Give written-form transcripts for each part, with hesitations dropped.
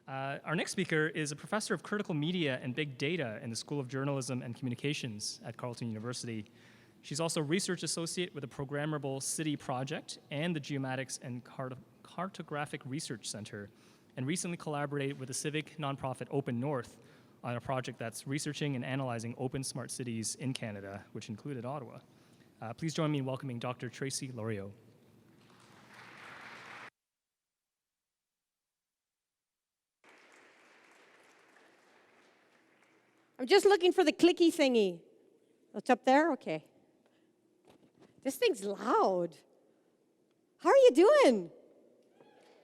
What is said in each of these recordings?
Our next speaker is a professor of critical media and big data in the School of Journalism and Communications at Carleton University. She's also research associate with the Programmable City Project and the Geomatics and Cartographic Research Center, and recently collaborated with the civic nonprofit Open North on a project that's researching and analyzing open smart cities in Canada, which included Ottawa. Please join me in welcoming Dr. Tracey Lauriault. I'm just looking for the clicky thingy. It's up there? Okay. This thing's loud. How are you doing?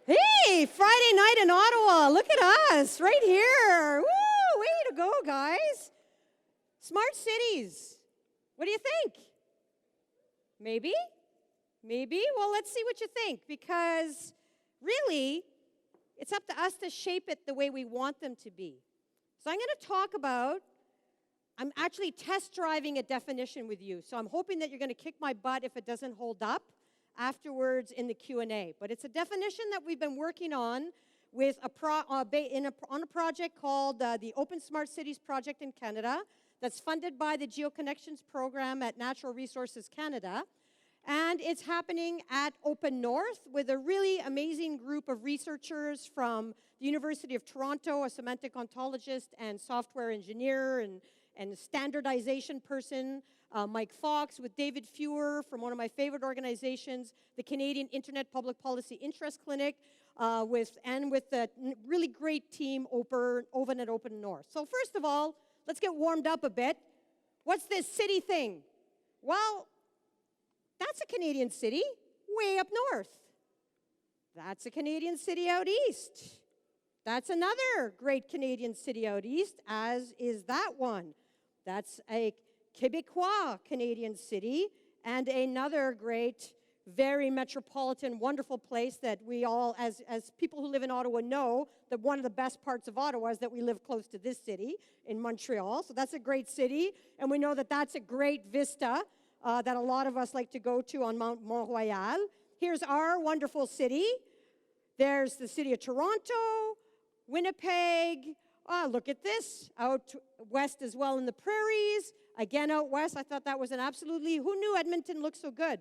Hey, Friday night in Ottawa. Look at us right here. Woo, way to go, guys. Smart cities. What do you think? Maybe? Maybe? Well, let's see what you think, because really, it's up to us to shape it the way we want them to be. So I'm going to talk about, I'm actually test driving a definition with you. So I'm hoping that you're going to kick my butt if it doesn't hold up afterwards in the Q&A. But it's a definition that we've been working on with on a project called the Open Smart Cities Project in Canada that's funded by the GeoConnections program at Natural Resources Canada. And it's happening at Open North with a really amazing group of researchers from the University of Toronto, a semantic ontologist and software engineer and standardization person, Mike Fox, with David Fewer from one of my favorite organizations, the Canadian Internet Public Policy Interest Clinic, with the really great team over at Open North. So first of all, let's get warmed up a bit. What's this city thing? Well, that's a Canadian city way up north. That's a Canadian city out east. That's another great Canadian city out east, as is that one. That's a Quebecois Canadian city and another great, very metropolitan, wonderful place that we all, as people who live in Ottawa know, that one of the best parts of Ottawa is that we live close to this city in Montreal. So that's a great city, and we know that that's a great vista that a lot of us like to go to on Mont-Royal. Here's our wonderful city. There's the city of Toronto, Winnipeg. Look at this, out west as well in the prairies. Again, out west, I thought that was an absolutely, who knew Edmonton looked so good?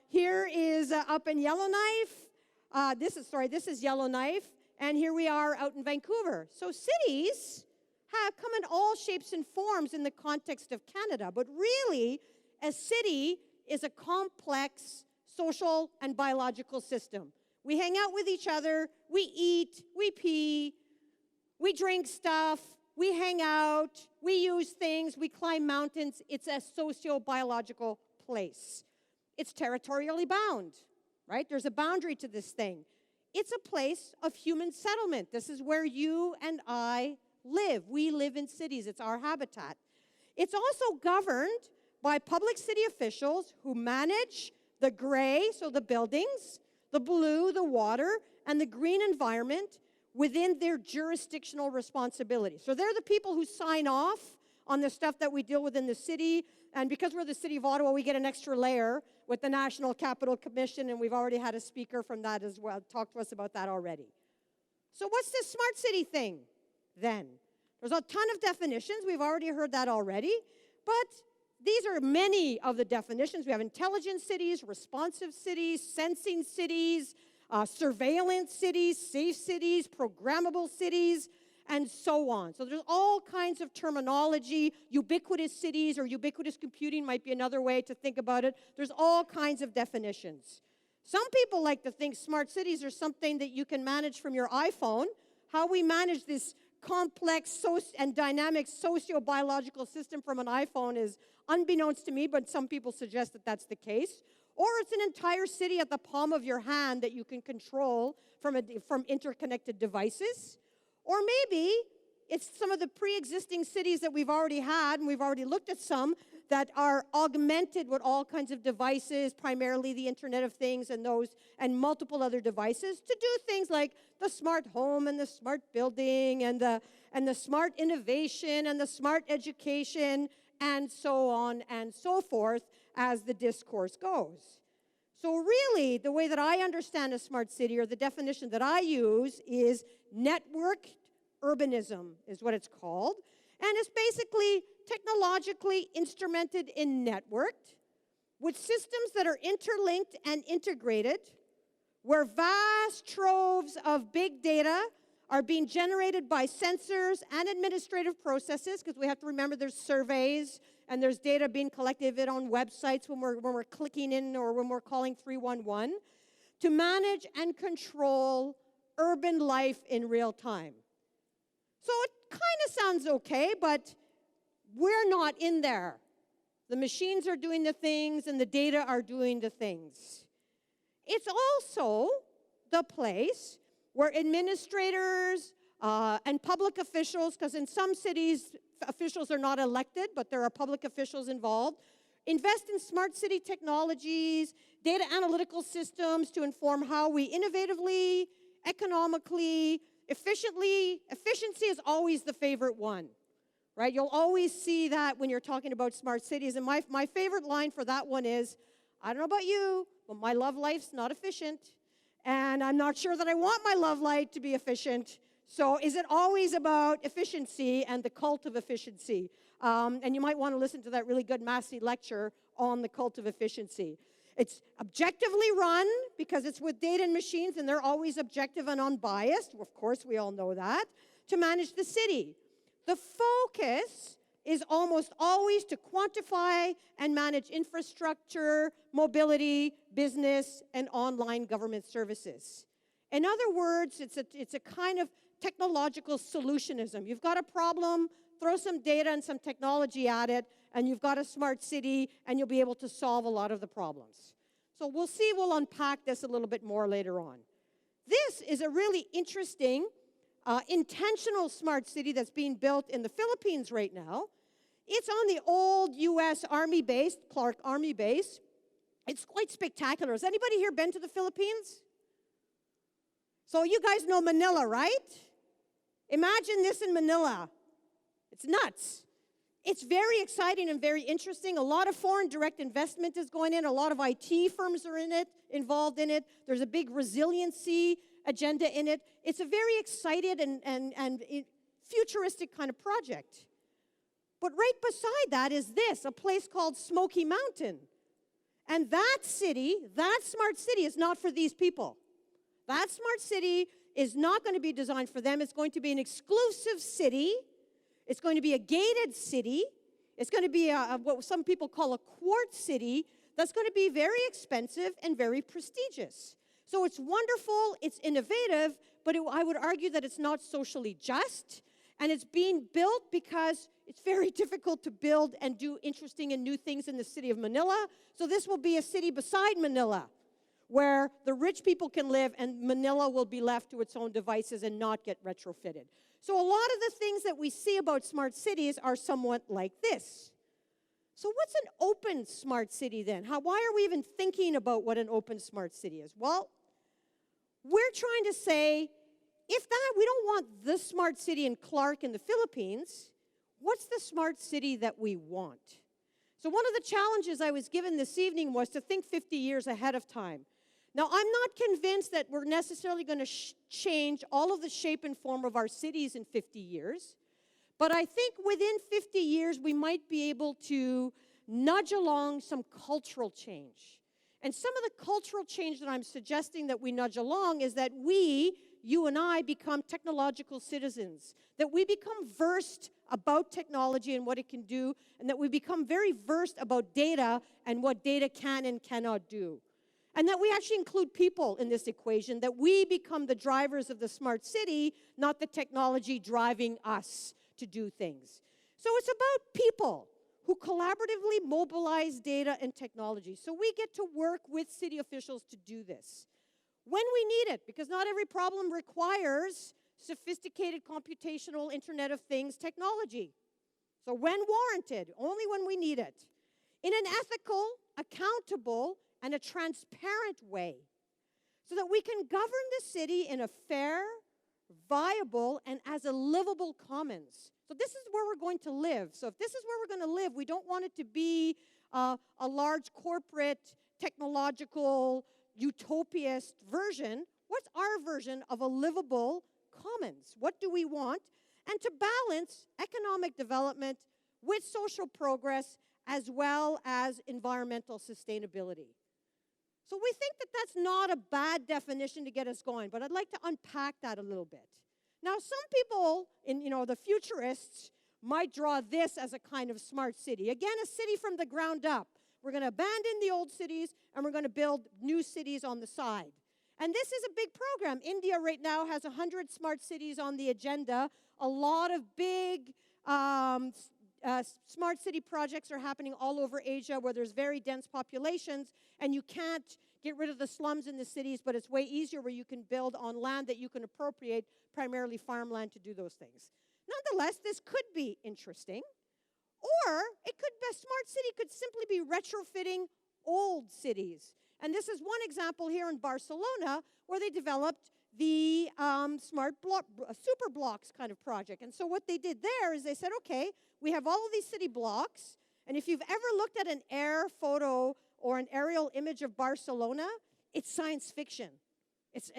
Here is up in Yellowknife. This is Yellowknife. And here we are out in Vancouver. So cities have come in all shapes and forms in the context of Canada. But really, a city is a complex social and biological system. We hang out with each other, we eat, we pee, we drink stuff, we hang out, we use things, we climb mountains. It's a socio-biological place. It's territorially bound, right? There's a boundary to this thing. It's a place of human settlement. This is where you and I live. We live in cities. It's our habitat. It's also governed by public city officials who manage the gray, so the buildings, the blue, the water, and the green environment within their jurisdictional responsibility. So they're the people who sign off on the stuff that we deal with in the city. And because we're the city of Ottawa, we get an extra layer with the National Capital Commission, and we've already had a speaker from that as well talk to us about that already. So what's this smart city thing then? There's a ton of definitions. We've already heard that already. But these are many of the definitions. We have intelligent cities, responsive cities, sensing cities, surveillance cities, safe cities, programmable cities, and so on. So there's all kinds of terminology. Ubiquitous cities or ubiquitous computing might be another way to think about it. There's all kinds of definitions. Some people like to think smart cities are something that you can manage from your iPhone. How we manage this complex and dynamic socio-biological system from an iPhone is unbeknownst to me, but some people suggest that that's the case. Or it's an entire city at the palm of your hand that you can control from interconnected devices. Or maybe it's some of the pre-existing cities that we've already had, and we've already looked at some, that are augmented with all kinds of devices, primarily the Internet of Things and multiple other devices, to do things like the smart home and the smart building and the smart innovation and the smart education and so on and so forth as the discourse goes. So really, the way that I understand a smart city, or the definition that I use, is networked urbanism, is what it's called. And it's basically technologically instrumented and networked with systems that are interlinked and integrated, where vast troves of big data are being generated by sensors and administrative processes, because we have to remember there's surveys and there's data being collected on websites when we're clicking in or when we're calling 311, to manage and control urban life in real time. So it kind of sounds okay, but we're not in there. The machines are doing the things and the data are doing the things. It's also the place where administrators and public officials, because in some cities, officials are not elected, but there are public officials involved, invest in smart city technologies, data analytical systems to inform how we innovatively, economically, efficiently. Efficiency is always the favorite one, right? You'll always see that when you're talking about smart cities. And my favorite line for that one is, I don't know about you, but my love life's not efficient. And I'm not sure that I want my love life to be efficient. So is it always about efficiency and the cult of efficiency? And you might want to listen to that really good Massey lecture on the cult of efficiency. It's objectively run because it's with data and machines, and they're always objective and unbiased. Of course, we all know that, to manage the city. The focus is almost always to quantify and manage infrastructure, mobility, business, and online government services. In other words, it's a kind of technological solutionism. You've got a problem, throw some data and some technology at it, and you've got a smart city, and you'll be able to solve a lot of the problems. So we'll see, we'll unpack this a little bit more later on. This is a really interesting, intentional smart city that's being built in the Philippines right now. It's on the old U.S. Army base, Clark Army Base. It's quite spectacular. Has anybody here been to the Philippines? So you guys know Manila, right? Imagine this in Manila. It's nuts. It's very exciting and very interesting. A lot of foreign direct investment is going in. A lot of IT firms are involved in it. There's a big resiliency agenda in it. It's a very excited and futuristic kind of project. But right beside that is this, a place called Smoky Mountain. And that city, that smart city, is not for these people. That smart city is not going to be designed for them. It's going to be an exclusive city. It's going to be a gated city. It's going to be what some people call a quartz city that's going to be very expensive and very prestigious. So it's wonderful, it's innovative, but I would argue that it's not socially just. And it's being built because it's very difficult to build and do interesting and new things in the city of Manila. So this will be a city beside Manila, where the rich people can live and Manila will be left to its own devices and not get retrofitted. So a lot of the things that we see about smart cities are somewhat like this. So what's an open smart city then? Why are we even thinking about what an open smart city is? Well, we're trying to say, if we don't want the smart city in Clark in the Philippines, what's the smart city that we want? So one of the challenges I was given this evening was to think 50 years ahead of time. Now, I'm not convinced that we're necessarily going to change all of the shape and form of our cities in 50 years, but I think within 50 years, we might be able to nudge along some cultural change. And some of the cultural change that I'm suggesting that we nudge along is that you and I, become technological citizens, that we become versed about technology and what it can do, and that we become very versed about data and what data can and cannot do. And that we actually include people in this equation, that we become the drivers of the smart city, not the technology driving us to do things. So it's about people who collaboratively mobilize data and technology. So we get to work with city officials to do this when we need it, because not every problem requires sophisticated computational Internet of Things technology. So when warranted, only when we need it, in an ethical, accountable, and a transparent way, so that we can govern the city in a fair, viable, and as a livable commons. So this is where we're going to live. So if this is where we're going to live, we don't want it to be a large corporate technological, utopist version. What's our version of a livable commons? What do we want? And to balance economic development with social progress as well as environmental sustainability. So we think that that's not a bad definition to get us going, but I'd like to unpack that a little bit. Now, some people, the futurists, might draw this as a kind of smart city. Again, a city from the ground up. We're going to abandon the old cities, and we're going to build new cities on the side. And this is a big program. India right now has 100 smart cities on the agenda. A lot of big smart city projects are happening all over Asia where there's very dense populations, and you can't get rid of the slums in the cities, but it's way easier where you can build on land that you can appropriate, primarily farmland, to do those things. Nonetheless, this could be interesting. Or a smart city could simply be retrofitting old cities. And this is one example here in Barcelona where they developed the super blocks kind of project. And so what they did there is they said, okay, we have all of these city blocks, and if you've ever looked at an air photo or an aerial image of Barcelona, it's science fiction. It's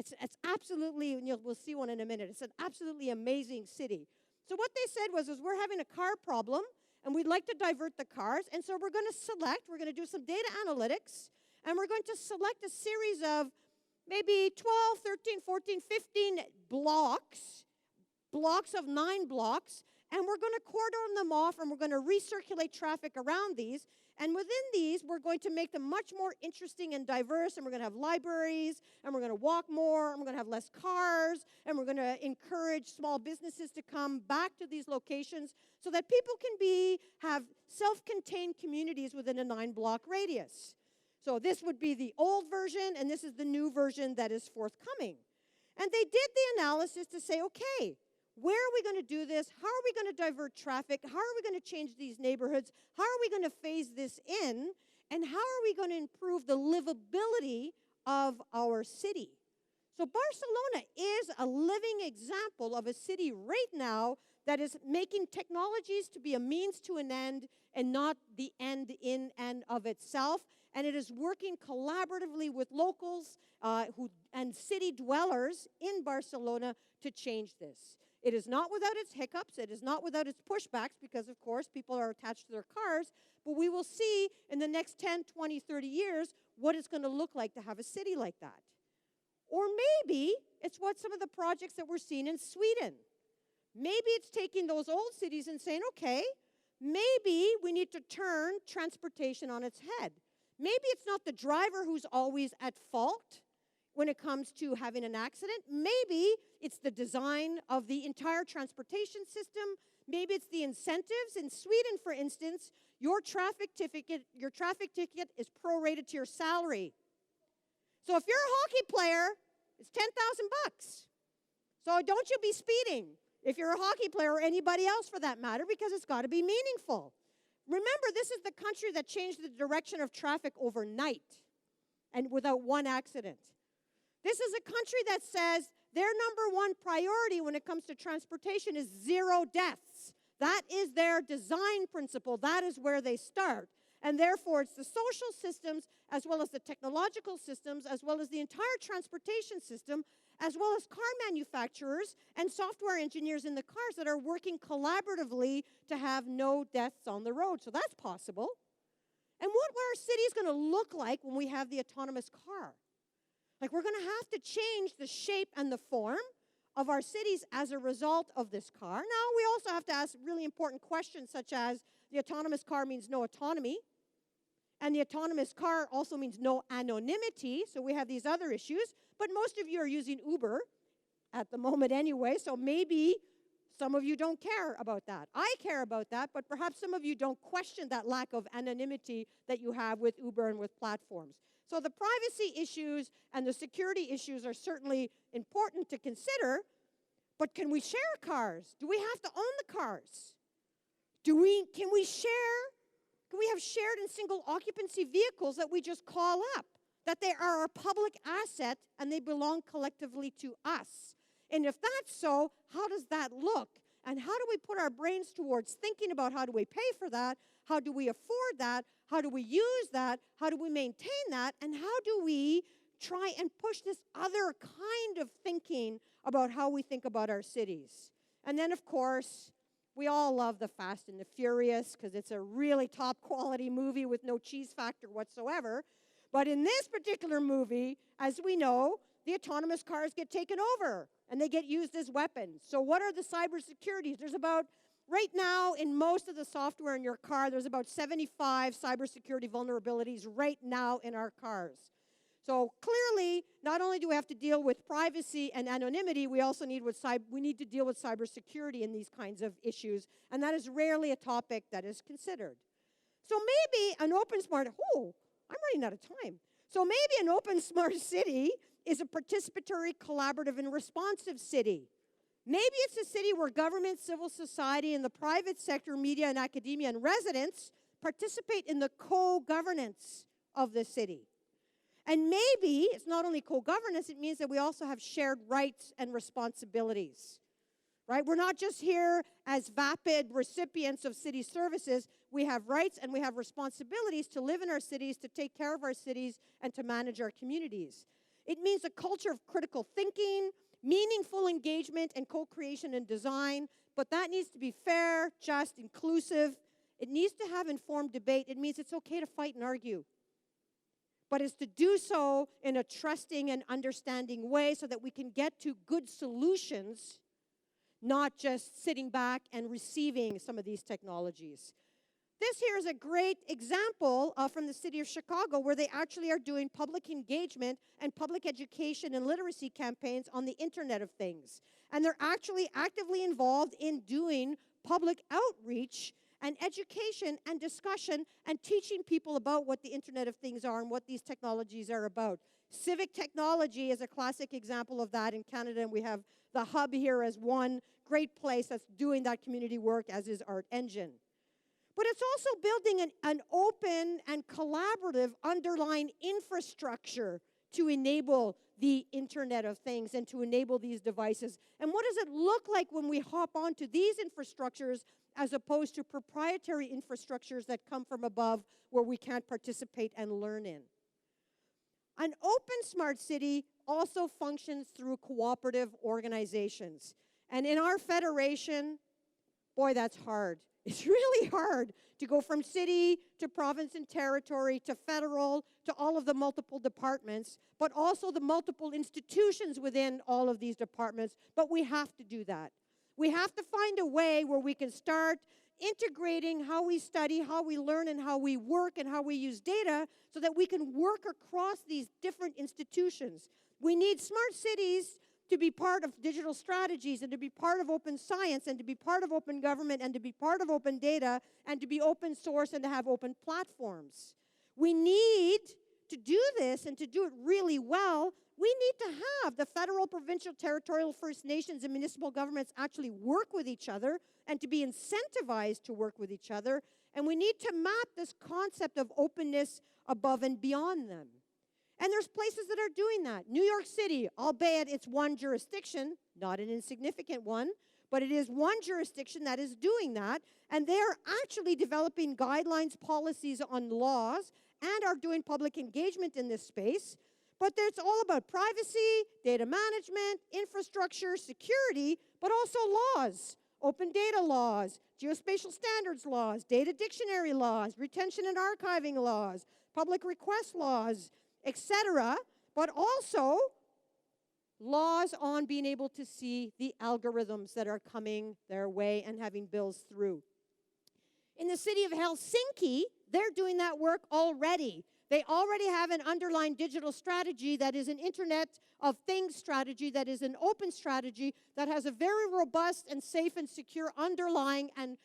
absolutely, and we'll see one in a minute, it's an absolutely amazing city. So what they said was we're having a car problem, and we'd like to divert the cars, and so we're going to do some data analytics, and we're going to select a series of maybe 12, 13, 14, 15 blocks of 9 blocks, and we're going to cordon them off, and we're going to recirculate traffic around these. And within these, we're going to make them much more interesting and diverse, and we're going to have libraries, and we're going to walk more, and we're going to have less cars, and we're going to encourage small businesses to come back to these locations so that people can have self-contained communities within a 9-block radius. So this would be the old version, and this is the new version that is forthcoming. And they did the analysis to say, okay, where are we going to do this? How are we going to divert traffic? How are we going to change these neighborhoods? How are we going to phase this in? And how are we going to improve the livability of our city? So Barcelona is a living example of a city right now that is making technologies to be a means to an end and not the end in and of itself. And it is working collaboratively with locals and city dwellers in Barcelona to change this. It is not without its hiccups. It is not without its pushbacks because, of course, people are attached to their cars. But we will see in the next 10, 20, 30 years what it's going to look like to have a city like that. Or maybe it's what some of the projects that we're seeing in Sweden. Maybe it's taking those old cities and saying, okay, maybe we need to turn transportation on its head. Maybe it's not the driver who's always at fault when it comes to having an accident. Maybe it's the design of the entire transportation system. Maybe it's the incentives. In Sweden, for instance, your traffic ticket is prorated to your salary. So if you're a hockey player, it's $10,000. So don't you be speeding if you're a hockey player or anybody else for that matter, because it's got to be meaningful. Remember, this is the country that changed the direction of traffic overnight and without one accident. This is a country that says their number one priority when it comes to transportation is 0 deaths. That is their design principle. That is where they start. And therefore, it's the social systems, as well as the technological systems, as well as the entire transportation system, as well as car manufacturers and software engineers in the cars that are working collaboratively to have no deaths on the road. So that's possible. And what our city is going to look like when we have the autonomous car? Like, we're going to have to change the shape and the form of our cities as a result of this car. Now, we also have to ask really important questions, such as the autonomous car means no autonomy, and the autonomous car also means no anonymity, so we have these other issues. But most of you are using Uber at the moment anyway, so maybe some of you don't care about that. I care about that, but perhaps some of you don't question that lack of anonymity that you have with Uber and with platforms. So the privacy issues and the security issues are certainly important to consider, but can we share cars? Do we have to own the cars? Can we have shared and single occupancy vehicles that we just call up? That they are a public asset and they belong collectively to us? And if that's so, how does that look? And how do we put our brains towards thinking about how do we pay for that? How do we afford that? How do we use that? How do we maintain that? And how do we try and push this other kind of thinking about how we think about our cities? And then, of course, we all love The Fast and the Furious because it's a really top quality movie with no cheese factor whatsoever. But in this particular movie, as we know, the autonomous cars get taken over and they get used as weapons. So what are the cybersecurities? There's about, right now, in most of the software in your car, there's about 75 cybersecurity vulnerabilities right now in our cars. So clearly, not only do we have to deal with privacy and anonymity, we also need to deal with cybersecurity in these kinds of issues, and that is rarely a topic that is considered. So maybe an open smart, I'm running out of time. So maybe an open smart city is a participatory, collaborative, and responsive city. Maybe it's a city where government, civil society, and the private sector, media, and academia, and residents participate in the co-governance of the city. And maybe it's not only co-governance, it means that we also have shared rights and responsibilities, right? We're not just here as vapid recipients of city services. We have rights and we have responsibilities to live in our cities, to take care of our cities, and to manage our communities. It means a culture of critical thinking, meaningful engagement, and co-creation and design, but that needs to be fair, just, inclusive. It needs to have informed debate. It means it's okay to fight and argue, but it's to do so in a trusting and understanding way so that we can get to good solutions, not just sitting back and receiving some of these technologies. This here is a great example from the city of Chicago where they actually are doing public engagement and public education and literacy campaigns on the Internet of Things. And they're actually actively involved in doing public outreach and education and discussion and teaching people about what the Internet of Things are and what these technologies are about. Civic technology is a classic example of that in Canada, and we have the Hub here as one great place that's doing that community work, as is Artengine. But it's also building an open and collaborative underlying infrastructure to enable the Internet of Things and to enable these devices. And what does it look like when we hop onto these infrastructures as opposed to proprietary infrastructures that come from above where we can't participate and learn in? An open smart city also functions through cooperative organizations. And in our federation, boy, that's hard. It's really hard to go from city to province and territory to federal to all of the multiple departments, but also the multiple institutions within all of these departments. But we have to do that. We have to find a way where we can start integrating how we study, how we learn, and how we work, and how we use data so that we can work across these different institutions. We need smart cities to be part of digital strategies and to be part of open science and to be part of open government and to be part of open data and to be open source and to have open platforms. We need to do this, and to do it really well, we need to have the federal, provincial, territorial, First Nations, and municipal governments actually work with each other and to be incentivized to work with each other. And we need to map this concept of openness above and beyond them. And there's places that are doing that. New York City, albeit it's one jurisdiction, not an insignificant one, but it is one jurisdiction that is doing that. And they're actually developing guidelines, policies on laws, and are doing public engagement in this space. But it's all about privacy, data management, infrastructure, security, but also laws. Open data laws, geospatial standards laws, data dictionary laws, retention and archiving laws, public request laws, etc., but also laws on being able to see the algorithms that are coming their way and having bills through. In the city of Helsinki, they're doing that work already. They already have an underlying digital strategy that is an Internet of Things strategy, that is an open strategy, that has a very robust and safe and secure underlying and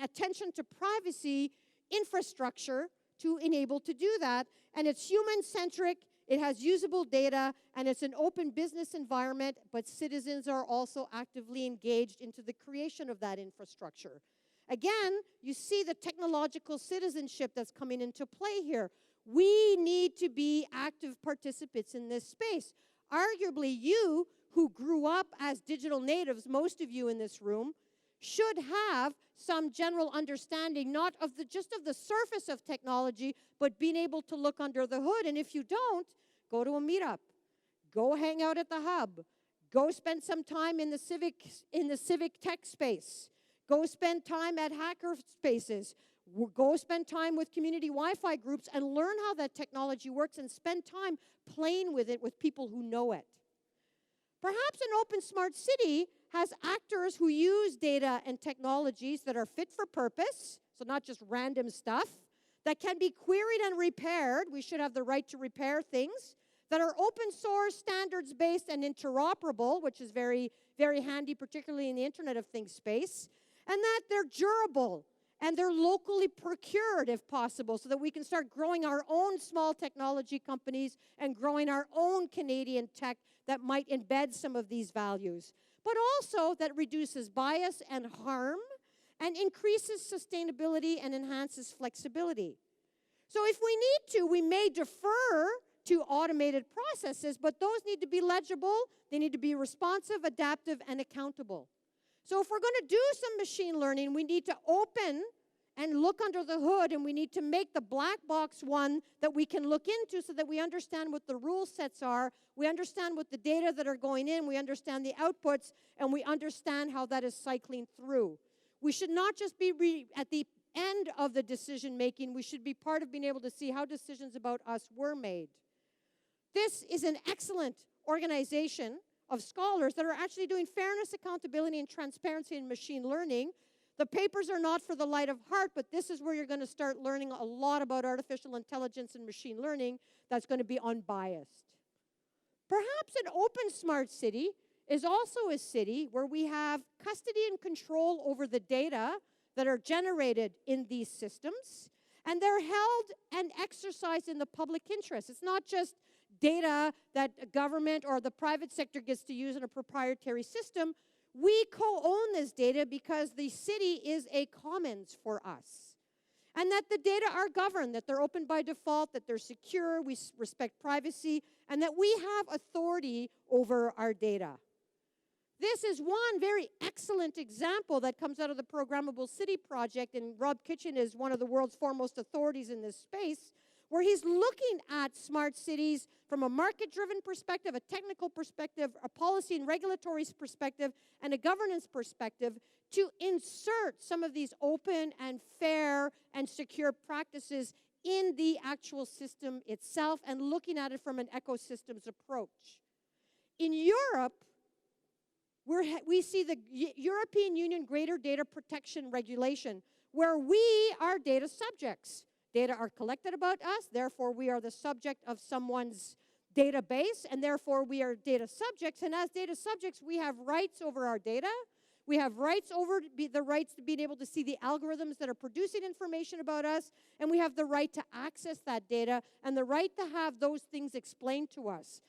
attention to privacy infrastructure to enable to do that. And it's human-centric, it has usable data, and it's an open business environment, but citizens are also actively engaged into the creation of that infrastructure. Again, you see the technological citizenship that's coming into play here. We need to be active participants in this space. Arguably, you who grew up as digital natives, most of you in this room, should have some general understanding, not of just of the surface of technology, but being able to look under the hood. And if you don't, go to a meetup. Go hang out at the hub. Go spend some time in the civic tech space. Go spend time at hacker spaces. Go spend time with community Wi-Fi groups and learn how that technology works and spend time playing with it with people who know it. Perhaps an open smart city has actors who use data and technologies that are fit for purpose, so not just random stuff, that can be queried and repaired. We should have the right to repair things, that are open source, standards-based, and interoperable, which is very, very handy, particularly in the Internet of Things space, and that they're durable, and they're locally procured, if possible, so that we can start growing our own small technology companies and growing our own Canadian tech that might embed some of these values, but also that reduces bias and harm and increases sustainability and enhances flexibility. So if we need to, we may defer to automated processes, but those need to be legible, they need to be responsive, adaptive, and accountable. So if we're going to do some machine learning, we need to open and look under the hood, and we need to make the black box one that we can look into so that we understand what the rule sets are, we understand what the data that are going in, we understand the outputs, and we understand how that is cycling through. We should not just be at the end of the decision making, we should be part of being able to see how decisions about us were made. This is an excellent organization of scholars that are actually doing fairness, accountability, and transparency in machine learning. The papers are not for the light of heart, but this is where you're going to start learning a lot about artificial intelligence and machine learning that's going to be unbiased. Perhaps an open smart city is also a city where we have custody and control over the data that are generated in these systems, and they're held and exercised in the public interest. It's not just data that a government or the private sector gets to use in a proprietary system. We co-own this data because the city is a commons for us. And that the data are governed, that they're open by default, that they're secure, we respect privacy, and that we have authority over our data. This is one very excellent example that comes out of the Programmable City project, and Rob Kitchen is one of the world's foremost authorities in this space, where he's looking at smart cities from a market-driven perspective, a technical perspective, a policy and regulatory perspective, and a governance perspective to insert some of these open and fair and secure practices in the actual system itself and looking at it from an ecosystems approach. In Europe, we see the European Union Greater Data Protection Regulation, where we are data subjects. Data are collected about us, therefore we are the subject of someone's database, and therefore we are data subjects. And as data subjects, we have rights over our data. We have rights over the rights to being able to see the algorithms that are producing information about us, and we have the right to access that data and the right to have those things explained to us.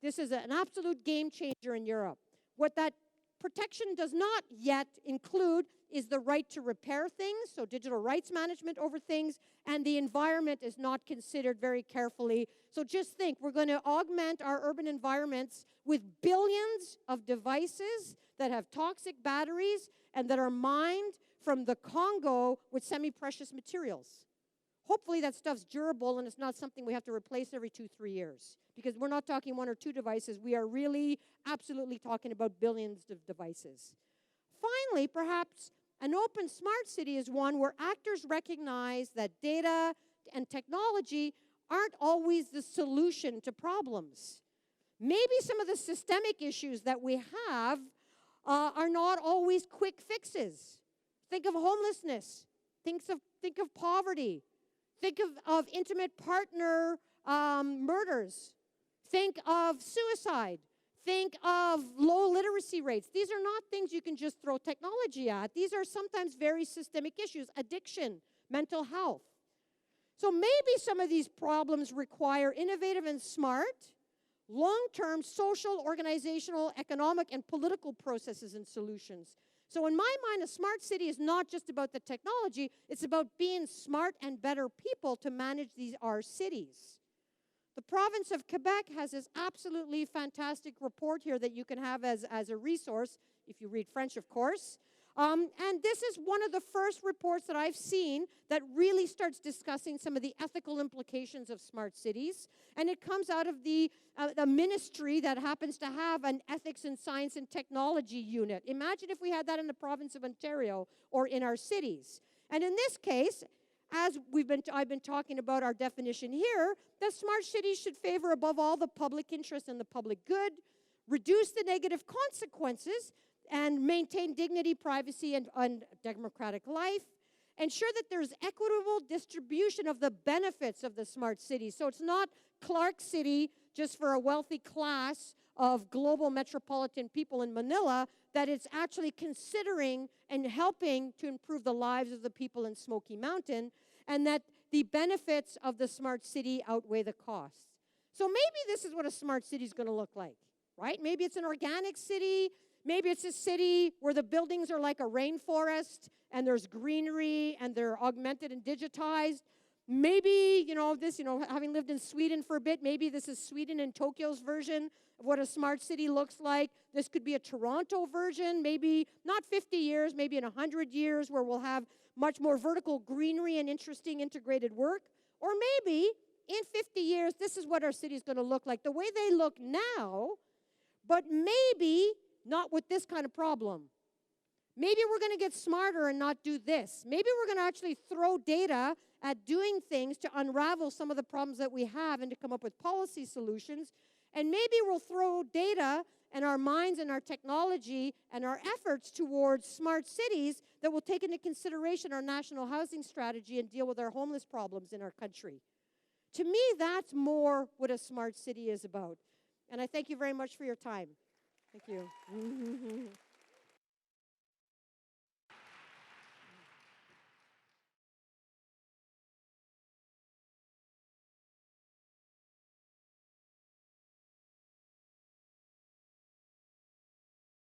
This is an absolute game changer in Europe. What that protection does not yet include is the right to repair things, so digital rights management over things, and the environment is not considered very carefully. So just think, we're going to augment our urban environments with billions of devices that have toxic batteries and that are mined from the Congo with semi-precious materials. Hopefully that stuff's durable and it's not something we have to replace every 2-3 years, because we're not talking 1 or 2 devices. We are really absolutely talking about billions of devices. Finally, perhaps an open smart city is one where actors recognize that data and technology aren't always the solution to problems. Maybe some of the systemic issues that we have are not always quick fixes. Think of homelessness. Think of poverty. Think of intimate partner murders. Think of suicide. Think of low literacy rates. These are not things you can just throw technology at. These are sometimes very systemic issues: addiction, mental health. So maybe some of these problems require innovative and smart, long-term social, organizational, economic, and political processes and solutions. So in my mind, a smart city is not just about the technology, it's about being smart and better people to manage our cities. The province of Quebec has this absolutely fantastic report here that you can have as a resource, if you read French, of course, And this is one of the first reports that I've seen that really starts discussing some of the ethical implications of smart cities. And it comes out of the ministry that happens to have an ethics and science and technology unit. Imagine if we had that in the province of Ontario or in our cities. And in this case, as I've been talking about our definition here, that smart cities should favor above all the public interest and the public good, reduce the negative consequences, and maintain dignity, privacy, and democratic life. Ensure that there's equitable distribution of the benefits of the smart city. So it's not Clark City just for a wealthy class of global metropolitan people in Manila, that it's actually considering and helping to improve the lives of the people in Smoky Mountain, and that the benefits of the smart city outweigh the costs. So maybe this is what a smart city is going to look like, right? Maybe it's an organic city. Maybe it's a city where the buildings are like a rainforest and there's greenery and they're augmented and digitized. Maybe, having lived in Sweden for a bit, maybe this is Sweden and Tokyo's version of what a smart city looks like. This could be a Toronto version, maybe not 50 years, maybe in 100 years, where we'll have much more vertical greenery and interesting integrated work. Or maybe in 50 years, this is what our city is going to look like, the way they look now, but maybe not with this kind of problem. Maybe we're going to get smarter and not do this. Maybe we're going to actually throw data at doing things to unravel some of the problems that we have and to come up with policy solutions. And maybe we'll throw data and our minds and our technology and our efforts towards smart cities that will take into consideration our national housing strategy and deal with our homeless problems in our country. To me, that's more what a smart city is about. And I thank you very much for your time. Thank you.